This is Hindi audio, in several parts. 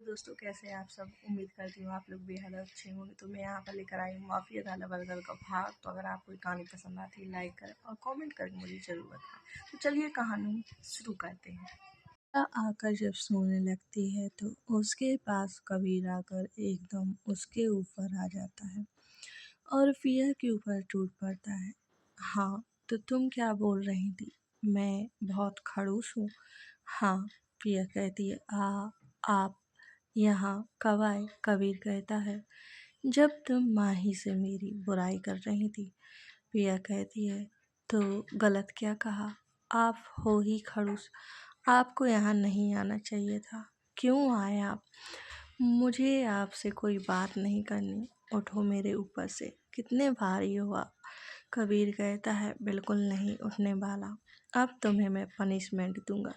दोस्तों, कैसे हैं आप सब। उम्मीद करती हूँ आप लोग बेहद अच्छे होंगे। तो मैं यहाँ पर लेकर आई हूँ माफ़ी अदाला बर्गर का भाग। तो अगर आपको ये कहानी पसंद आती है लाइक करें और कमेंट करके मुझे ज़रूर बताएं। तो चलिए कहानी शुरू करते हैं। आकर जब सोने लगती है तो उसके पास कबीर आकर एकदम उसके ऊपर आ जाता है और फिया के ऊपर टूट पड़ता है। हाँ, तो तुम क्या बोल रही थी? मैं बहुत खड़ूस हूँ। हाँ, फिया कहती है। आप यहाँ कब आए? कबीर कहता है, जब तुम माही से मेरी बुराई कर रही थी। पिया कहती है, तो गलत क्या कहा? आप हो ही खड़ूस, आपको यहाँ नहीं आना चाहिए था। क्यों आए आप? मुझे आपसे कोई बात नहीं करनी। उठो मेरे ऊपर से, कितने भारी हो आप। कबीर कहता है, बिल्कुल नहीं उठने वाला, अब तुम्हें मैं पनिशमेंट दूंगा।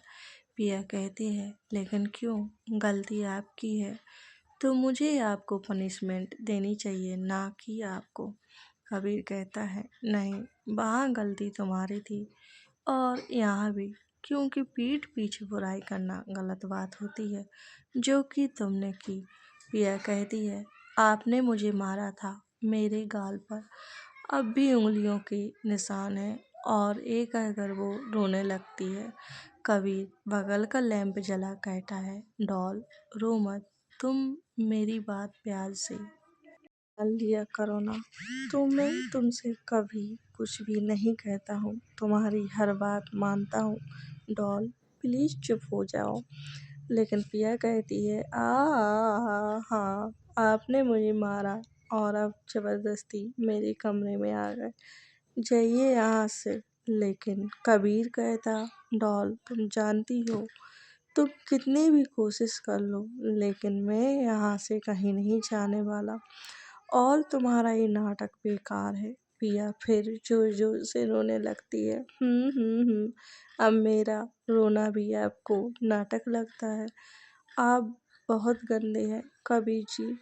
पिया कहती है, लेकिन क्यों? गलती आपकी है तो मुझे आपको पनिशमेंट देनी चाहिए, ना कि आपको। कबीर कहता है, नहीं, वहाँ गलती तुम्हारी थी और यहाँ भी, क्योंकि पीठ पीछे बुराई करना गलत बात होती है, जो कि तुमने की। पिया कहती है, आपने मुझे मारा था, मेरे गाल पर अब भी उंगलियों के निशान हैं और एक अगर वो रोने लगती है। कबीर बगल का लैंप जला कहता है, डॉल रो मत, तुम मेरी बात प्यार से मान लिया करो ना। तो मैं तुमसे कभी कुछ भी नहीं कहता हूँ, तुम्हारी हर बात मानता हूँ। डॉल प्लीज चुप हो जाओ। लेकिन पिया कहती है, हाँ, आपने मुझे मारा और अब जबरदस्ती मेरे कमरे में आ गए, जाइए यहाँ से। लेकिन कबीर कहता, डॉल तुम जानती हो, तुम कितनी भी कोशिश कर लो, लेकिन मैं यहाँ से कहीं नहीं जाने वाला और तुम्हारा ये नाटक बेकार है। पिया फिर जोर जोर से रोने लगती है। अब मेरा रोना भी आपको नाटक लगता है? आप बहुत गंदे हैं कबीर जी,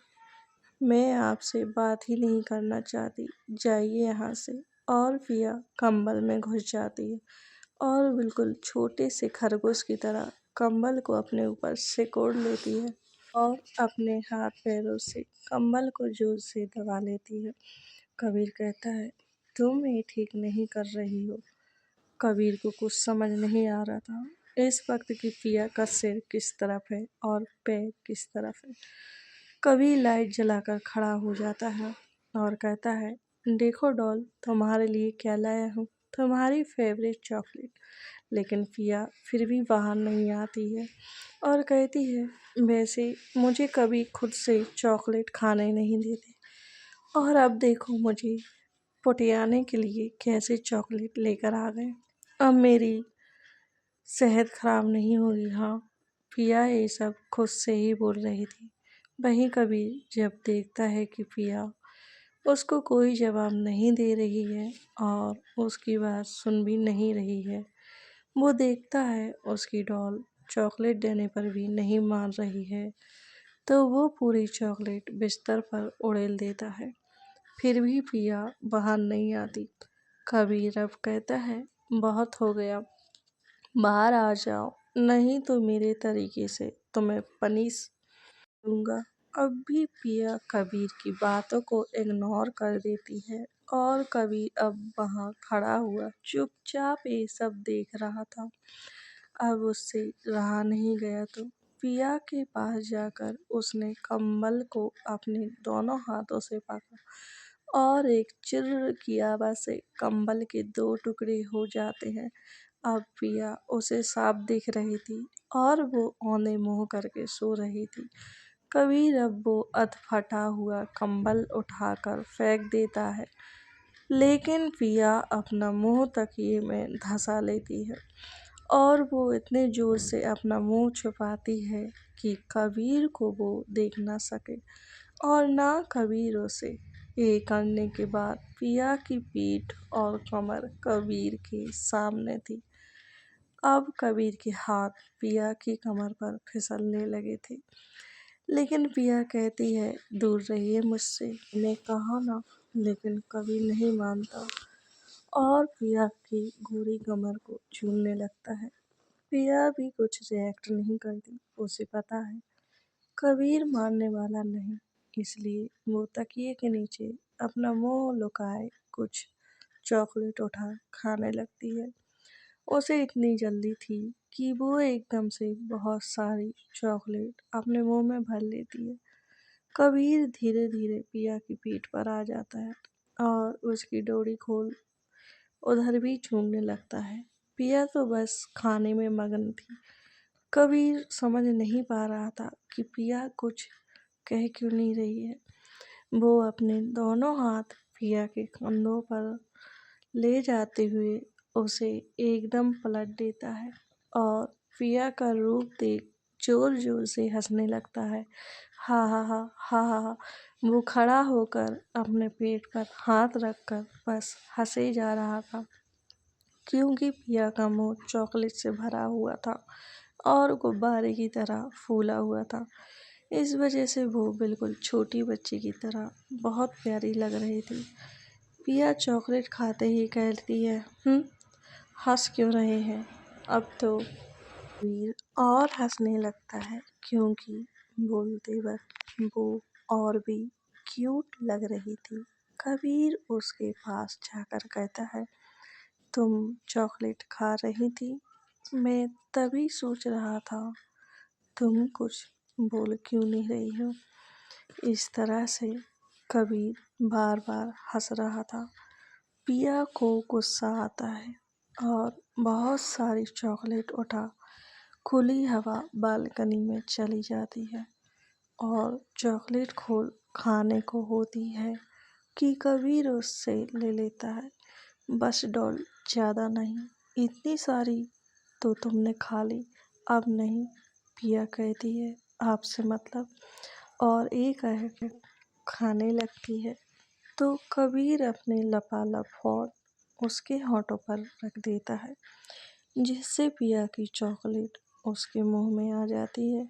मैं आपसे बात ही नहीं करना चाहती, जाइए यहाँ से। और पिया कंबल में घुस जाती है और बिल्कुल छोटे से खरगोश की तरह कंबल को अपने ऊपर सिकोड़ लेती है और अपने हाथ पैरों से कंबल को जोर से दबा लेती है। कबीर कहता है, तुम ये ठीक नहीं कर रही हो। कबीर को कुछ समझ नहीं आ रहा था इस वक्त कि पिया का सिर किस तरफ है और पैर किस तरफ है। कबीर लाइट जलाकर खड़ा हो जाता है और कहता है, देखो डॉल, तुम्हारे लिए क्या लाया हूँ, तुम्हारी फेवरेट चॉकलेट। लेकिन पिया फिर भी बाहर नहीं आती है और कहती है, वैसे मुझे कभी खुद से चॉकलेट खाने नहीं देते और अब देखो मुझे पुटियाने के लिए कैसे चॉकलेट लेकर आ गए। अब मेरी सेहत खराब नहीं होगी। हाँ, पिया ये सब खुद से ही बोल रही थी। वहीं कबीर जब देखता है कि पिया उसको कोई जवाब नहीं दे रही है और उसकी बात सुन भी नहीं रही है, वो देखता है उसकी डॉल चॉकलेट देने पर भी नहीं मान रही है, तो वो पूरी चॉकलेट बिस्तर पर उड़ेल देता है। फिर भी पिया बाहर नहीं आती। कबीर अब कहता है, बहुत हो गया, बाहर आ जाओ, नहीं तो मेरे तरीके से तुम्हें पनिश दूंगा। अब भी पिया कबीर की बातों को इग्नोर कर देती है और कबीर अब वहाँ खड़ा हुआ चुपचाप ये सब देख रहा था। अब उससे रहा नहीं गया तो पिया के पास जाकर उसने कंबल को अपने दोनों हाथों से पकड़ा और एक चिर्र की आवाज़ से कंबल के दो टुकड़े हो जाते हैं। अब पिया उसे साफ दिख रही थी और वो औंधे मुँह करके सो रही थी। कबीर अब वो अधफटा हुआ कंबल उठाकर फेंक देता है, लेकिन पिया अपना मुंह तकिए में धंसा लेती है और वो इतने जोर से अपना मुंह छुपाती है कि कबीर को वो देख ना सके और ना कबीर उसे। ये करने के बाद पिया की पीठ और कमर कबीर के सामने थी। अब कबीर के हाथ पिया की कमर पर फिसलने लगे थे, लेकिन पिया कहती है, दूर रहिए मुझसे, मैंने कहा ना। लेकिन कबीर नहीं मानता और पिया की गोरी कमर को चूमने लगता है। पिया भी कुछ रिएक्ट नहीं करती, उसे पता है कबीर मानने वाला नहीं, इसलिए वो तकिए के नीचे अपना मुंह लुकाए कुछ चॉकलेट उठा खाने लगती है। उसे इतनी जल्दी थी कि वो एकदम से बहुत सारी चॉकलेट अपने मुंह में भर लेती है। कबीर धीरे धीरे पिया की पीठ पर आ जाता है और उसकी डोरी खोल उधर भी झूमने लगता है। पिया तो बस खाने में मगन थी। कबीर समझ नहीं पा रहा था कि पिया कुछ कह क्यों नहीं रही है। वो अपने दोनों हाथ पिया के कंधों पर ले जाते हुए उसे एकदम पलट देता है और पिया का रूप देख जोर जोर से हंसने लगता है। हा हा हा हा हा हा। वो खड़ा होकर अपने पेट पर हाथ रखकर बस हंसे जा रहा था, क्योंकि पिया का मुंह चॉकलेट से भरा हुआ था और गुब्बारे की तरह फूला हुआ था। इस वजह से वो बिल्कुल छोटी बच्ची की तरह बहुत प्यारी लग रही थी। पिया चॉकलेट खाते ही कहती है, हंस क्यों रहे हैं? अब तो वीर और हंसने लगता है, क्योंकि बोलते वक्त वो और भी क्यूट लग रही थी। कबीर उसके पास जाकर कहता है, तुम चॉकलेट खा रही थी? मैं तभी सोच रहा था तुम कुछ बोल क्यों नहीं रही हो। इस तरह से कबीर बार बार हंस रहा था। पिया को गुस्सा आता है और बहुत सारी चॉकलेट उठा खुली हवा बालकनी में चली जाती है और चॉकलेट खोल खाने को होती है कि कबीर उससे ले लेता है। बस डॉल, ज़्यादा नहीं, इतनी सारी तो तुमने खा ली, अब नहीं। पिया कहती है, आपसे मतलब, और एक है खाने लगती है। तो कबीर अपने लपालप होंठ उसके होंठों पर रख देता है, जिससे पिया की चॉकलेट उसके मुंह में आ जाती है।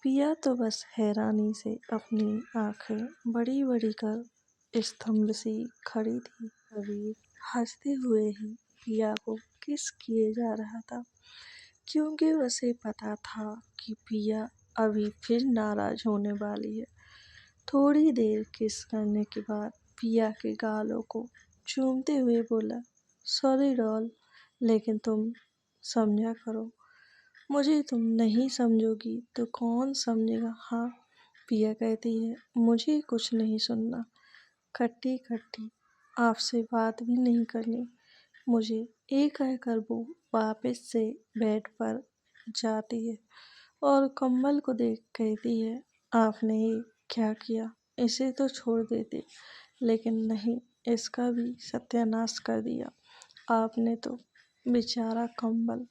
पिया तो बस हैरानी से अपनी आंखें बड़ी बड़ी कर स्तंभ सी खड़ी थी। कबीर हंसते हुए ही पिया को किस किए जा रहा था, क्योंकि उसे पता था कि पिया अभी फिर नाराज होने वाली है। थोड़ी देर किस करने के बाद पिया के गालों को चूमते हुए बोला, सॉरी डॉल, लेकिन तुम समझा करो, मुझे तुम नहीं समझोगी तो कौन समझेगा। हाँ, पिया कहती है, मुझे कुछ नहीं सुनना, खट्टी खट्टी आपसे बात भी नहीं करनी मुझे। एक कहकर वो वापस से बेड पर जाती है और कम्बल को देख कहती है, आपने ये क्या किया? इसे तो छोड़ देते, लेकिन नहीं, इसका भी सत्यानाश कर दिया आपने तो। बेचारा कम्बल।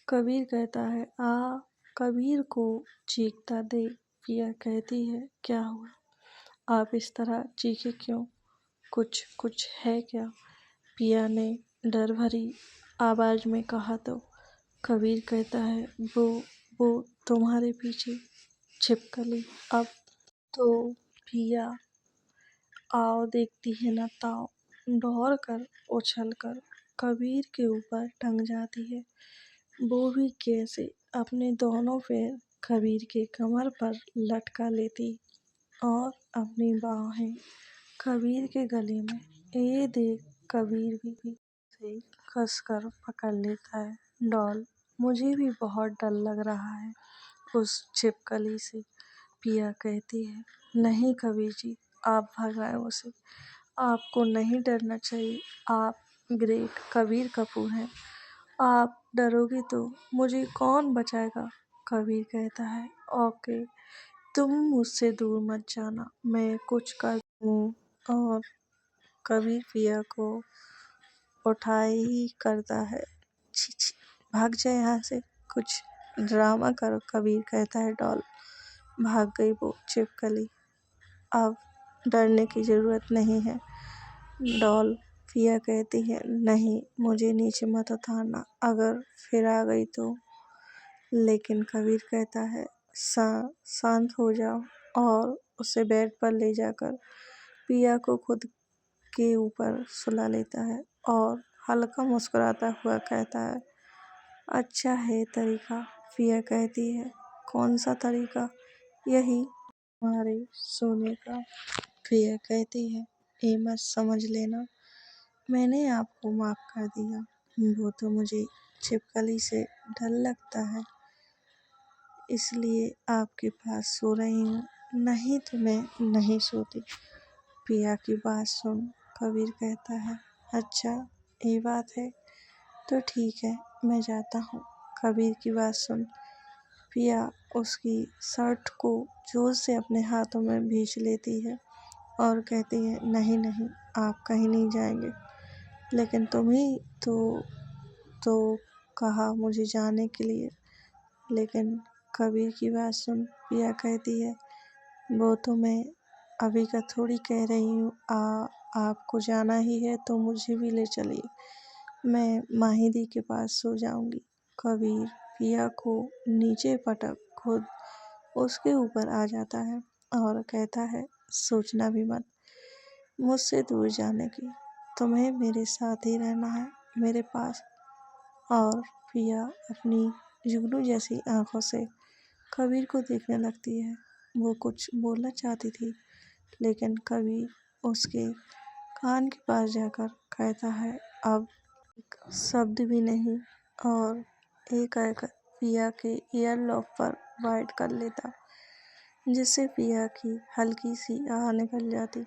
कबीर कहता है, आ। कबीर को चीखता देख पिया कहती है, क्या हुआ? आप इस तरह चीखे क्यों? कुछ कुछ है क्या? पिया ने डर भरी आवाज में कहा तो कबीर कहता है, वो तुम्हारे पीछे छिपकली। अब तो पिया आओ देखती है ना ताओ दौड़ कर उछल कर कबीर के ऊपर टंग जाती है। वो भी कैसे? अपने दोनों पैर कबीर के कमर पर लटका लेती और अपनी बाहें कबीर के गले में। ये देख कबीर भी से कसकर पकड़ लेता है। डॉल, मुझे भी बहुत डर लग रहा है उस छिपकली से। पिया कहती है, नहीं कबीर जी, आप भगाएं उसे, आपको नहीं डरना चाहिए, आप ग्रेट कबीर कपूर हैं। आप डरोगे तो मुझे कौन बचाएगा? कबीर कहता है, ओके, तुम मुझसे दूर मत जाना, मैं कुछ कर हूँ। और कबीर पिया को उठाए ही करता है। छी छी, भाग जाए यहाँ से, कुछ ड्रामा करो। कबीर कहता है, डॉल। भाग गई वो छिपकली, अब डरने की ज़रूरत नहीं है। डॉल। पिया कहती है, नहीं, मुझे नीचे मत उतारना, अगर फिर आ गई तो। लेकिन कबीर कहता है, शांत हो जाओ, और उसे बेड पर ले जाकर पिया को खुद के ऊपर सुला लेता है और हल्का मुस्कुराता हुआ कहता है, अच्छा है तरीका। पिया कहती है, कौन सा तरीका? यही तुम्हारे सोने का। प्रिया कहती है, ये मत समझ लेना मैंने आपको माफ कर दिया, वो तो मुझे छिपकली से डर लगता है इसलिए आपके पास सो रही हूँ, नहीं तो मैं नहीं सोती। प्रिया की बात सुन कबीर कहता है, अच्छा ये बात है तो ठीक है मैं जाता हूँ। कबीर की बात सुन प्रिया उसकी शर्ट को जोर से अपने हाथों में भींच लेती है और कहती है, नहीं नहीं आप कहीं नहीं जाएंगे, लेकिन तुम ही तो कहा मुझे जाने के लिए। लेकिन कबीर की बात सुन प्रिया कहती है, वो तो मैं अभी का थोड़ी कह रही हूँ, आपको जाना ही है तो मुझे भी ले चलिए, मैं माहिदी के पास सो जाऊंगी। कबीर प्रिया को नीचे पटक खुद उसके ऊपर आ जाता है और कहता है, सोचना भी मत मुझसे दूर जाने की, तुम्हें मेरे साथ ही रहना है मेरे पास। और प्रिया अपनी जुगनू जैसी आंखों से कबीर को देखने लगती है। वो कुछ बोलना चाहती थी लेकिन कबीर उसके कान के पास जाकर कहता है, अब एक शब्द भी नहीं, और एकाएक प्रिया के ईयरलॉक पर बाइट कर लेता, जिससे प्रिया की हल्की सी आह निकल जाती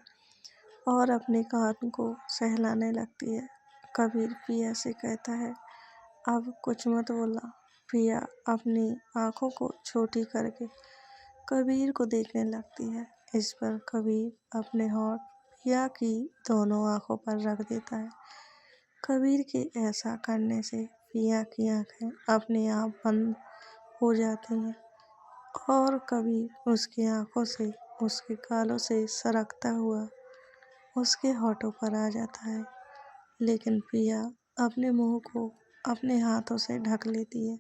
और अपने कान को सहलाने लगती है। कबीर प्रिया से कहता है, अब कुछ मत बोलना। प्रिया अपनी आंखों को छोटी करके कबीर को देखने लगती है। इस पर कबीर अपने होंठ प्रिया की दोनों आंखों पर रख देता है। कबीर के ऐसा करने से प्रिया की आंखें अपने आप बंद हो जाती हैं और कबीर उसकी आंखों से उसके गालों से सरकता हुआ उसके होठों पर आ जाता है। लेकिन प्रिया अपने मुंह को अपने हाथों से ढक लेती है,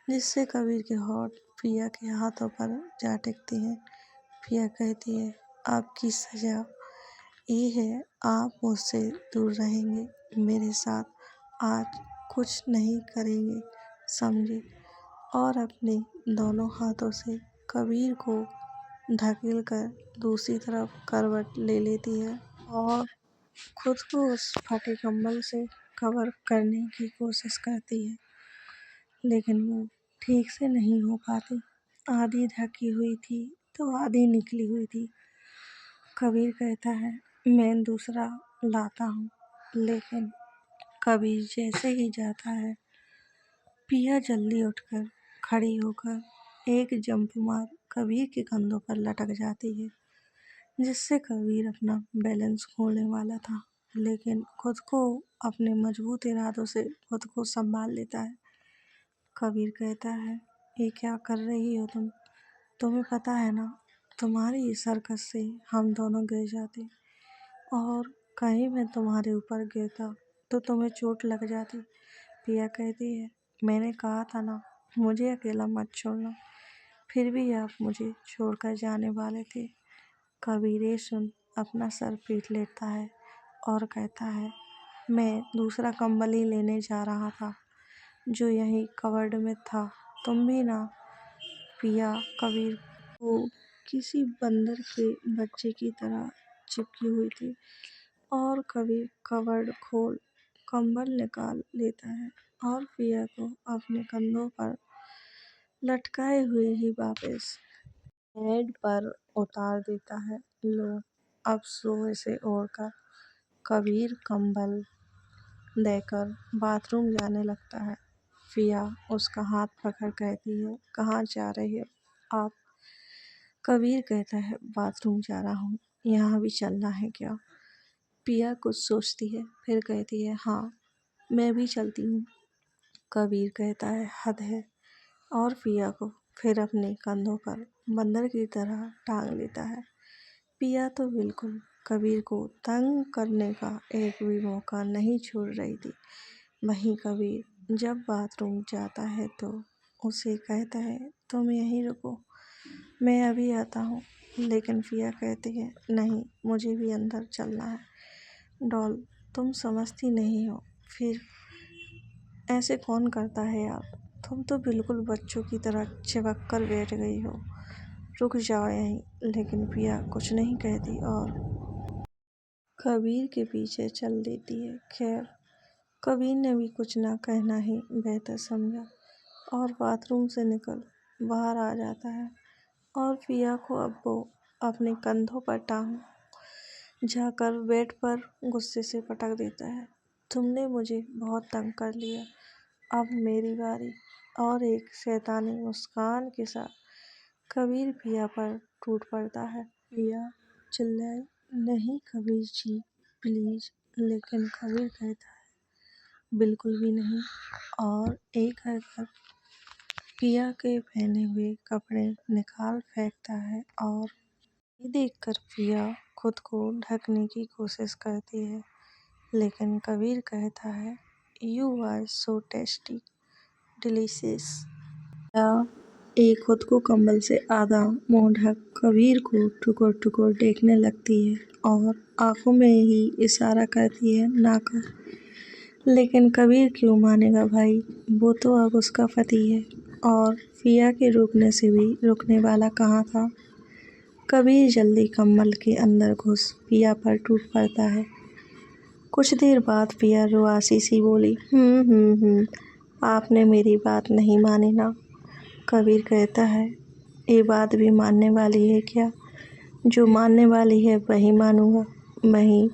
जिससे कबीर के होठ प्रिया के हाथों पर जा टिकती हैं। प्रिया कहती है, आपकी सजा ये है, आप मुझसे दूर रहेंगे, मेरे साथ आज कुछ नहीं करेंगे, समझे। और अपने दोनों हाथों से कबीर को धकेल कर दूसरी तरफ करवट ले लेती है और खुद को उस फटे कंबल से कवर करने की कोशिश करती है, लेकिन वो ठीक से नहीं हो पाती। आधी ढकी हुई थी तो आधी निकली हुई थी। कबीर कहता है, मैं दूसरा लाता हूँ। लेकिन कबीर जैसे ही जाता है, प्रिया जल्दी उठकर खड़ी होकर एक जंप मार कबीर के कंधों पर लटक जाती है, जिससे कबीर अपना बैलेंस खोने वाला था, लेकिन खुद को अपने मजबूत इरादों से खुद को संभाल लेता है। कबीर कहता है, ये क्या कर रही हो तुम? तुम्हें पता है ना, तुम्हारी इस हरकत से हम दोनों गिर जाते, और कहीं मैं तुम्हारे ऊपर गिरता तो तुम्हें चोट लग जाती। प्रिया कहती है, मैंने कहा था ना मुझे अकेला मत छोड़ना, फिर भी आप मुझे छोड़कर जाने वाले थे। कबीर ये सुन अपना सर पीट लेता है और कहता है, मैं दूसरा कंबल ही लेने जा रहा था जो यहीं कवर्ड में था, तुम भी ना। प्रिया कबीर को किसी बंदर के बच्चे की तरह चिपकी हुई थी और कबीर कवर्ड खोल कंबल निकाल लेता है और प्रिया को अपने कंधों पर लटकाए हुए ही वापस बेड पर उतार देता है। लो अब सो इसे ओढ़कर। कबीर कंबल देकर बाथरूम जाने लगता है। प्रिया उसका हाथ पकड़ कहती है, कहाँ जा रहे हो आप? कबीर कहता है, बाथरूम जा रहा हूँ, यहाँ भी चलना है क्या? प्रिया कुछ सोचती है फिर कहती है, हाँ मैं भी चलती हूँ। कबीर कहता है, हद है, और प्रिया को फिर अपने कंधों पर बंदर की तरह टांग लेता है। प्रिया तो बिल्कुल कबीर को तंग करने का एक भी मौका नहीं छोड़ रही थी। वहीं कबीर जब बाथरूम जाता है तो उसे कहता है, तुम यहीं रुको, मैं अभी आता हूँ। लेकिन प्रिया कहती है, नहीं मुझे भी अंदर चलना है। डॉल तुम समझती नहीं हो, फिर ऐसे कौन करता है यार, तुम तो बिल्कुल बच्चों की तरह चिपक कर बैठ गई हो। रुक जाओ यहीं। लेकिन पिया कुछ नहीं कहती और कबीर के पीछे चल देती है। खैर, कबीर ने भी कुछ ना कहना ही बेहतर समझा और बाथरूम से निकल बाहर आ जाता है और पिया को अब वो अपने कंधों पर टांग जाकर बेड पर गुस्से से पटक देता है। तुमने मुझे बहुत तंग कर लिया, अब मेरी बारी। और एक शैतानी मुस्कान के साथ कबीर पिया पर टूट पड़ता है। पिया चिल्लाई, नहीं कबीर जी प्लीज। लेकिन कबीर कहता है, बिल्कुल भी नहीं। और एक हरकत पिया के पहने हुए कपड़े निकाल फेंकता है और ये देखकर पिया खुद को ढकने की कोशिश करती है। लेकिन कबीर कहता है, you are so tasty delicious. पिया एक खुद को कंबल से आधा मुंह ढक कबीर को टुकुर टुकुर देखने लगती है और आंखों में ही इशारा करती है ना कर। लेकिन कबीर क्यों मानेगा भाई, वो तो अब उसका पति है और पिया के रुकने से भी रुकने वाला कहाँ था। कबीर जल्दी कंबल के अंदर घुस पिया पर टूट पड़ता है। कुछ देर बाद पिया रुआसी सी बोली, आपने मेरी बात नहीं मानी ना। कबीर कहता है, ये बात भी मानने वाली है क्या? जो मानने वाली है वही मानूंगा। वहीं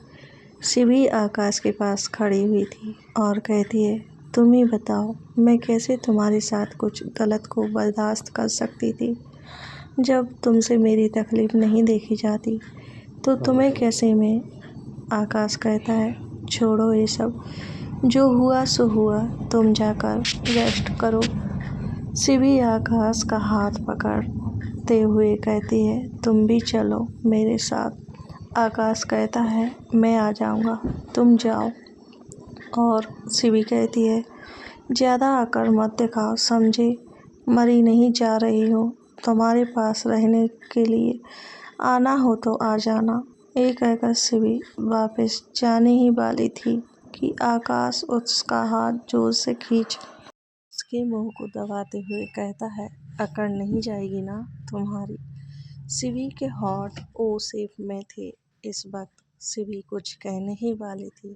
शिवी आकाश के पास खड़ी हुई थी और कहती है, तुम ही बताओ, मैं कैसे तुम्हारे साथ कुछ गलत को बर्दाश्त कर सकती थी। जब तुमसे मेरी तकलीफ नहीं देखी जाती तो तुम्हें कैसे मैं। आकाश कहता है, छोड़ो ये सब, जो हुआ सो हुआ, तुम जाकर रेस्ट करो। शिवी आकाश का हाथ पकड़ते हुए कहती है, तुम भी चलो मेरे साथ। आकाश कहता है, मैं आ जाऊंगा, तुम जाओ। और शिवी कहती है, ज़्यादा आकर मत दिखाओ, समझे, मरी नहीं जा रही हो, तुम्हारे पास रहने के लिए आना हो तो आ जाना। एक कहकर शिवी वापस जाने ही वाली थी कि आकाश उसका हाथ जोर से खींच उसके मुंह को दबाते हुए कहता है, अकड़ नहीं जाएगी ना तुम्हारी। शिवी के होंठ ओ शेप में थे। इस वक्त शिवी कुछ कहने ही वाली थी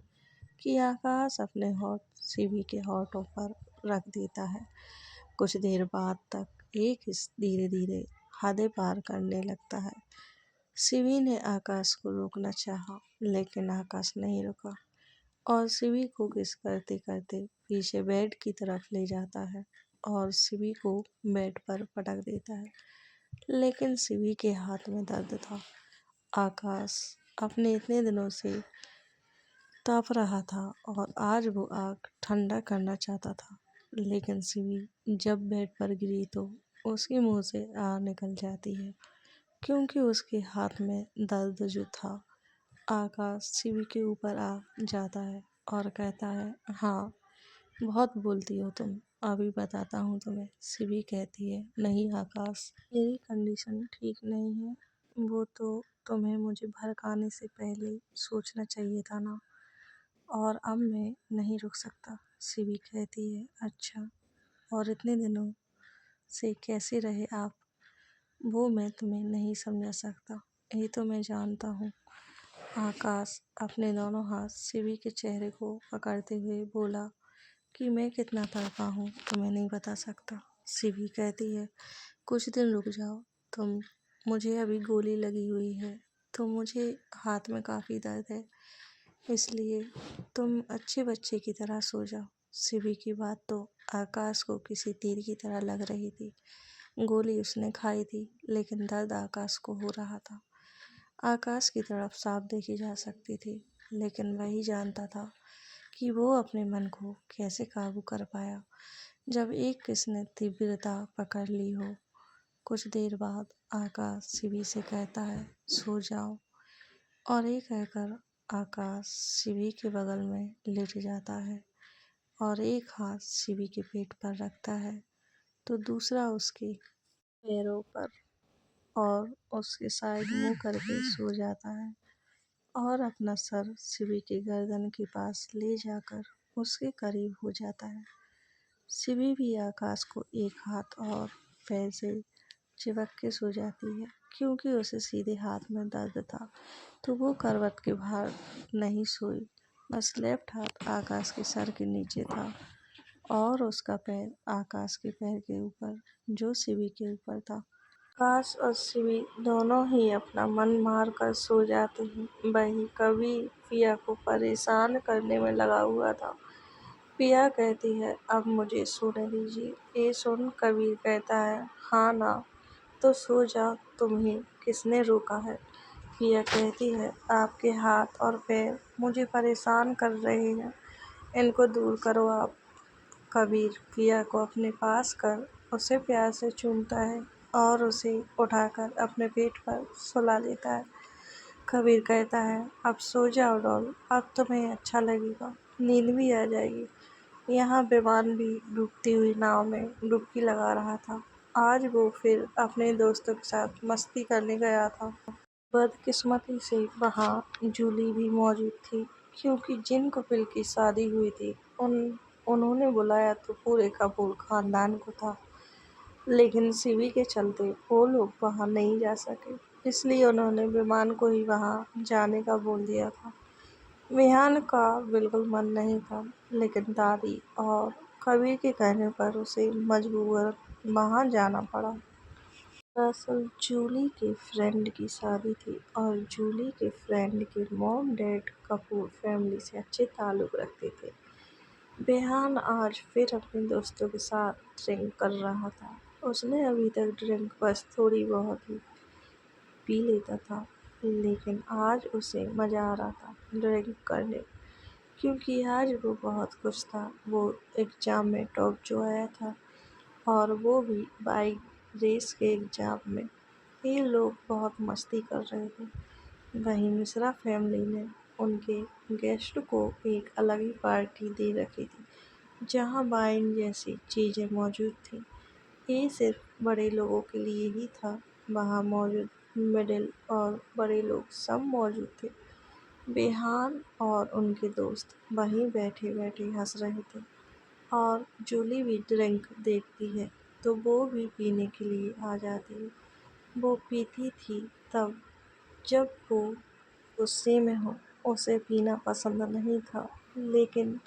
कि आकाश अपने होंठ शिवी के होंठों पर रख देता है। कुछ देर बाद तक एक किस धीरे धीरे हदें पार करने लगता है। शिवी ने आकाश को रोकना चाहा, लेकिन आकाश नहीं रुका और शिवी को किस करते करते पीछे बेड की तरफ ले जाता है और शिवी को बेड पर पटक देता है। लेकिन शिवी के हाथ में दर्द था। आकाश अपने इतने दिनों से तप रहा था और आज वो आग ठंडा करना चाहता था। लेकिन शिवी जब बेड पर गिरी तो उसके मुंह से आग निकल जाती है, क्योंकि उसके हाथ में दर्द जो था। आकाश शिवी के ऊपर आ जाता है और कहता है, हाँ बहुत बोलती हो तुम, अभी बताता हूँ तुम्हें। शिवी कहती है, नहीं आकाश, मेरी कंडीशन ठीक नहीं है, वो तो तुम्हें मुझे भड़काने से पहले सोचना चाहिए था ना, और अब मैं नहीं रुक सकता। शिवी कहती है, अच्छा, और इतने दिनों से कैसे रहे आप, वो मैं तुम्हें नहीं समझा सकता, ये तो मैं जानता हूँ। आकाश अपने दोनों हाथ शिवी के चेहरे को पकड़ते हुए बोला कि मैं कितना तड़पा हूँ तुम्हें नहीं बता सकता। शिवी कहती है, कुछ दिन रुक जाओ तुम, मुझे अभी गोली लगी हुई है तो मुझे हाथ में काफ़ी दर्द है, इसलिए तुम अच्छे बच्चे की तरह सो जाओ। शिवी की बात तो आकाश को किसी तीर की तरह लग रही थी। गोली उसने खाई थी, लेकिन दर्द आकाश को हो रहा था। आकाश की तरफ साफ देखी जा सकती थी, लेकिन वही जानता था कि वो अपने मन को कैसे काबू कर पाया जब एक किसने तीव्रता पकड़ ली हो। कुछ देर बाद आकाश शिवी से कहता है, सो जाओ। और एक कहकर आकाश शिवी के बगल में लेट जाता है और एक हाथ शिवी के पेट पर रखता है तो दूसरा उसके पैरों पर और उसके साइड मुंह करके सो जाता है और अपना सर शिवी के गर्दन के पास ले जाकर उसके करीब हो जाता है। शिवी भी आकाश को एक हाथ और पैर से चिपक के सो जाती है। क्योंकि उसे सीधे हाथ में दर्द था तो वो करवट के बाहर नहीं सोई, बस लेफ्ट हाथ आकाश के सर के नीचे था और उसका पैर आकाश के पैर के ऊपर, जो शिवी के ऊपर था। आकाश और शिवी दोनों ही अपना मन मार कर सो जाते हैं। वही कवि पिया को परेशान करने में लगा हुआ था। पिया कहती है, अब मुझे सोने दीजिए। ये सुन कबीर कहता है, हाँ ना, तो सो जाओ, तुम्हें किसने रोका है। पिया कहती है, आपके हाथ और पैर मुझे परेशान कर रहे हैं, इनको दूर करो आप। कबीर पिया को अपने पास कर उसे प्यार से चूमता है और उसे उठाकर अपने पेट पर सुला लेता है। कबीर कहता है, अब सो जाओ डॉल, अब तुम्हें अच्छा लगेगा, नींद भी आ जाएगी। यहाँ विमान भी डूबती हुई नाव में डुबकी लगा रहा था। आज वो फिर अपने दोस्तों के साथ मस्ती करने गया था। बदकिस्मती से वहाँ जूली भी मौजूद थी, क्योंकि जिन कपिल की शादी हुई थी उन्होंने बुलाया तो पूरे कपूर खानदान को था, लेकिन शिवी के चलते वो लोग वहाँ नहीं जा सके, इसलिए उन्होंने विमान को ही वहाँ जाने का बोल दिया था। विहान का बिल्कुल मन नहीं था, लेकिन दादी और कबीर के कहने पर उसे मजबूरन वहाँ जाना पड़ा। दरअसल जूली के फ्रेंड की शादी थी और जूली के फ्रेंड के मॉम डैड कपूर फैमिली से अच्छे ताल्लुक रखते थे। बेहान आज फिर अपने दोस्तों के साथ ड्रिंक कर रहा था। उसने अभी तक ड्रिंक बस थोड़ी बहुत ही पी लेता था, लेकिन आज उसे मज़ा आ रहा था ड्रिंक करने, क्योंकि आज वो बहुत खुश था। वो एग्ज़ाम में टॉप जो आया था और वो भी बाइक रेस के एग्ज़ाम में। ये लोग बहुत मस्ती कर रहे थे। वहीं मिश्रा फैमिली ने उनके गेस्ट को एक अलग ही पार्टी दे रखी थी, जहाँ वाइन जैसी चीज़ें मौजूद थीं। ये सिर्फ बड़े लोगों के लिए ही था। वहाँ मौजूद मिडिल और बड़े लोग सब मौजूद थे। बेहान और उनके दोस्त वहीं बैठे बैठे हंस रहे थे और जूली भी ड्रिंक देखती है तो वो भी पीने के लिए आ जाती है। वो पीती थी तब जब वो गुस्से में हो। उसे पीना पसंद नहीं था, लेकिन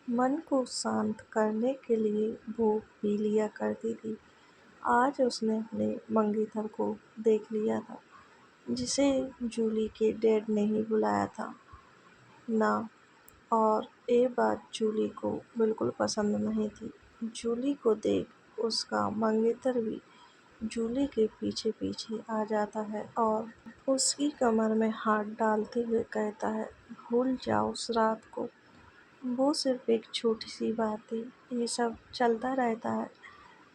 मन को शांत करने के लिए वो पी लिया करती थी। आज उसने अपने मंगेतर को देख लिया था, जिसे जूली के डैड ने ही बुलाया था ना, और ये बात जूली को बिल्कुल पसंद नहीं थी। जूली को देख उसका मंगेतर भी जूली के पीछे पीछे आ जाता है और उसकी कमर में हाथ डालते हुए कहता है, भूल जाओ उस रात को, वो सिर्फ एक छोटी सी बात थी, ये सब चलता रहता है।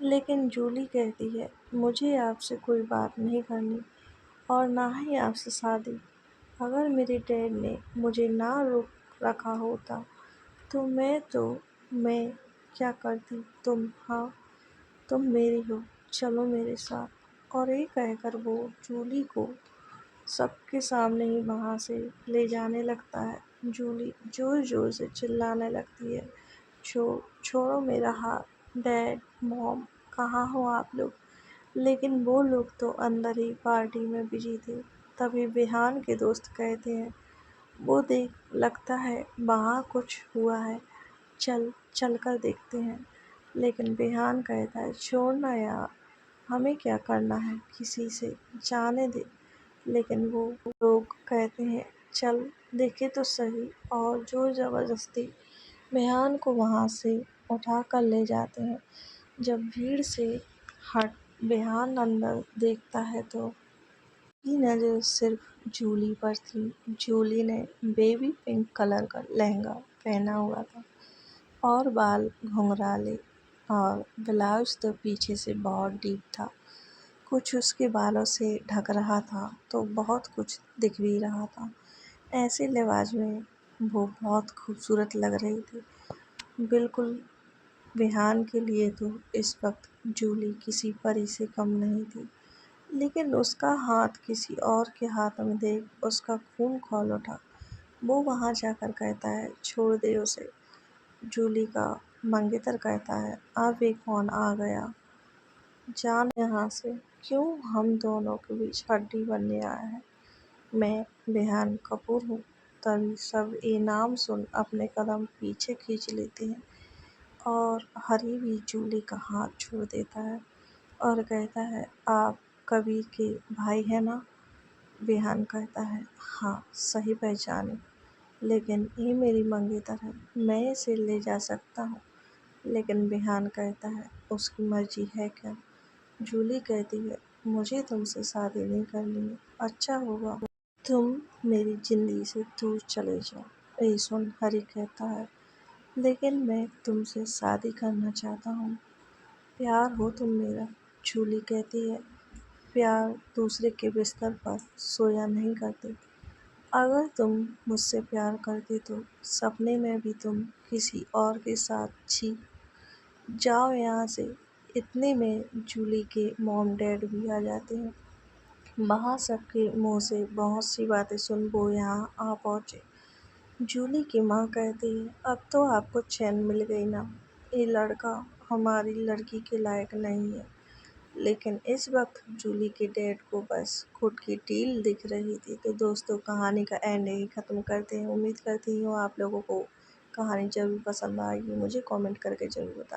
लेकिन जूली कहती है, मुझे आपसे कोई बात नहीं करनी और ना ही आपसे शादी। अगर मेरे डैड ने मुझे ना रोक रखा होता मैं क्या करती। हाँ, तुम मेरी हो, चलो मेरे साथ। और ये कहकर वो जूली को सबके सामने ही वहाँ से ले जाने लगता है। जूली जोर जोर से चिल्लाने लगती है, छोड़ो मेरा हाथ, डैड मॉम कहाँ हो आप लोग। लेकिन वो लोग तो अंदर ही पार्टी में बिजी थे। तभी बिहान के दोस्त कहते हैं, वो देख, लगता है वहाँ कुछ हुआ है, चल कर देखते हैं। लेकिन बिहान कहता है, छोड़ना यार, हमें क्या करना है किसी से, जाने दे। लेकिन वो लोग कहते हैं, चल देखे तो सही, और जोर ज़बरदस्ती बिहान को वहाँ से उठा कर ले जाते हैं। जब भीड़ से हट बिहान अंदर देखता है तो उसकी नज़र सिर्फ जूली पर थी। जूली ने बेबी पिंक कलर का लहंगा पहना हुआ था और बाल घुंघराले, और ब्लाउज तो पीछे से बहुत डीप था। कुछ उसके बालों से ढक रहा था तो बहुत कुछ दिख भी रहा था। ऐसे लिबास में वो बहुत खूबसूरत लग रही थी। बिल्कुल विहान के लिए तो इस वक्त जूली किसी परी से कम नहीं थी। लेकिन उसका हाथ किसी और के हाथ में देख उसका खून खौल उठा। वो वहाँ जाकर कहता है, छोड़ दे उसे। जूली का मंगेतर कहता है, अब ये कौन आ गया, जान यहाँ से। क्यों हम दोनों के बीच हड्डी बनने आया है। मैं रेहान कपूर हूँ। तभी सब ये नाम सुन अपने कदम पीछे खींच लेते हैं और हरी भी जूली का हाथ छोड़ देता है और कहता है, आप कबीर के भाई हैं ना? रेहान कहता है, हाँ सही पहचाने, लेकिन ये मेरी मंगेतर है, मैं इसे ले जा सकता हूँ। लेकिन रेहान कहता है, उसकी मर्जी है क्या? जूली कहती है, मुझे तुमसे शादी नहीं करनी है, अच्छा होगा तुम मेरी जिंदगी से दूर चले जाओ। ये सुन हरी कहता है, लेकिन मैं तुमसे शादी करना चाहता हूँ, प्यार हो तुम मेरा। जूली कहती है, प्यार दूसरे के बिस्तर पर सोया नहीं करते। अगर तुम मुझसे प्यार करते तो सपने में भी तुम किसी और के साथ जाओ यहाँ से। इतने में जूली के मॉम डैड भी आ जाते हैं। वहाँ सबके मुंह से बहुत सी बातें सुन वो यहाँ आ पहुँचे। जूली की माँ कहती है, अब तो आपको चैन मिल गई ना, ये लड़का हमारी लड़की के लायक नहीं है। लेकिन इस वक्त जूली के डैड को बस खुद की डील दिख रही थी। तो दोस्तों, कहानी का एंड यही ख़त्म करते हैं। उम्मीद करती हूँ आप लोगों को कहानी ज़रूर पसंद आएगी। मुझे कमेंट करके ज़रूर बताएं।